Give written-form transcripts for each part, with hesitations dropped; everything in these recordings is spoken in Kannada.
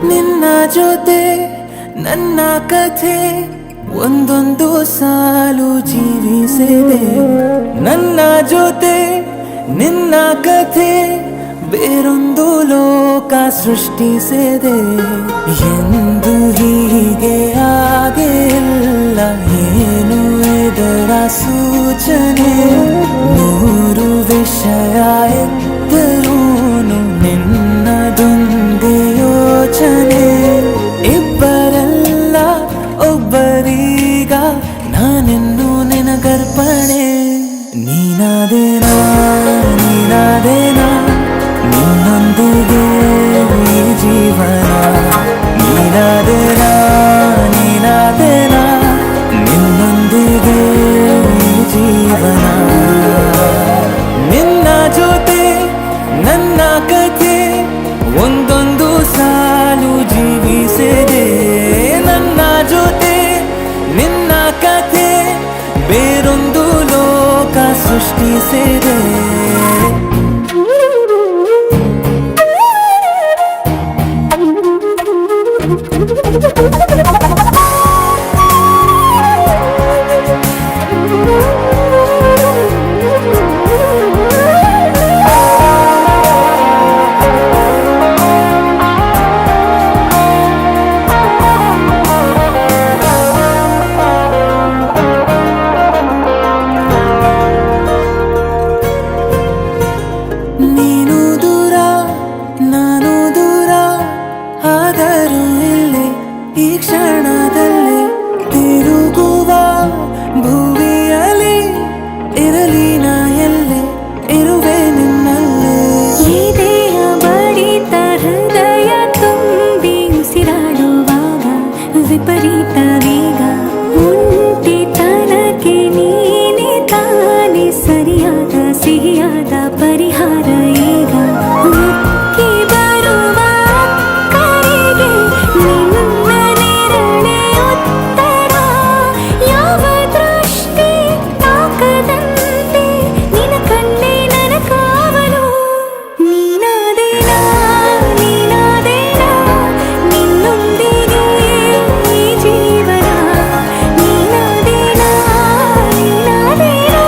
ನಿನ್ನ ಜೊತೆ ನನ್ನ ಕಥೆ ಒಂದೊಂದು ಸಾಲು ಜೀವಿಸಿದೆ. ನನ್ನ ಜೊತೆ ನಿನ್ನ ಕಥೆ ಬೇರೊಂದು ಲೋಕ ಸೃಷ್ಟಿಸಿದೆ. ಎಂದು ಹೀಗೆ ಆಗಿಲ್ಲ, ಏನು ಇದರ ಸೂಚನೆ? ನೂರು ವಿಷಯ ಎತ್ತರೂನು ನಿನ್ನದೊಂದೇ ಯೋಚನೆ. ಇಬ್ಬರಲ್ಲ ಒಬ್ಬರೀಗ ನಾನೆನ್ನು ನಿನಗರ್ಪಣೆ. ನೀನಾದೇನಾ ನೀನಾದೇನಾ ನಿನ್ನೊಂದಿಗೆ ಈ ಜೀವನ. ನೀನಾದೇನಾ ನೀನಾದೇನಾ ನಿನ್ನೊಂದಿಗೆ ಈ ಜೀವನ. ನಿನ್ನ ಜೊತೆ ನನ್ನ ಕಥೆ ಒಂದೊಂದು ಸಾಲು ಜೀವಿಸಿದೆ. ನನ್ನ ಜೊತೆ ನಿನ್ನ ಕಥೆ ಬೇರೊಂದು ಲೋಕ ಸೃಷ್ಟಿಸಿದೆ. ನೀನು ದೂರ ನಾನು ದೂರ ಆದರೂ ಇಲ್ಲಿ ಈ ಕ್ಷಣದಲ್ಲಿ ತಿರುಗುವ ಭುವಿಯಲ್ಲಿ ಇರಲಿ ನಾ ಎಲ್ಲೆ ಇರುವೆ ನಿನ್ನಲ್ಲೇ. ಎದೆಯ ಬಡಿತ ಹೃದಯ ತುಂಬಿ ಉಸಿರಾಡುವಾಗ ವಿಪರೀತ ವೇಗ. ಒಂಟಿತನಕ್ಕೆ ನೀನೆ ತಾನೆ ಸರಿಯಾದ ಸಿಹಿಯಾದ ಪರಿಹಾರ ಈಗ. ಉಕ್ಕಿ ಬರುವ ಕರೆಗೆ ನಿನ್ನ ನೆರಳೆ ಉತ್ತರ. ಯಾವ ದೃಷ್ಟಿ ತಾಕದಂತೆ ನಿನ ಕಣ್ಣೆ ನನ್ನ ಕಾವಲು. ನೀನಾದೇನಾ ನೀನಾದೇನಾ ನಿನ್ನೊಂದಿಗೆ ಈ ಜೀವನ. ನೀನಾದೇನಾ ನೀನಾದೇನಾ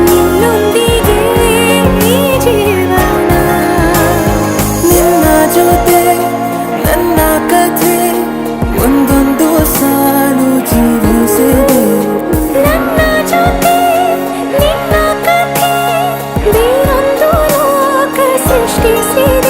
ನಿನ್ನೊಂದಿಗೆ ಈ ಜೀವನ. ನಿನ್ನ ಜೊತೆ ನನ್ನ ಕಥೆ ಒಂದೊಂದು ಸಾಲು ಜೀವಿಸಿದೆ. ನನ್ನ ಜೊತೆ ನಿನ್ನ ಕಥೆ ಬೇರೊಂದು ಲೋಕ ಸೃಷ್ಟಿಸಿದೆ.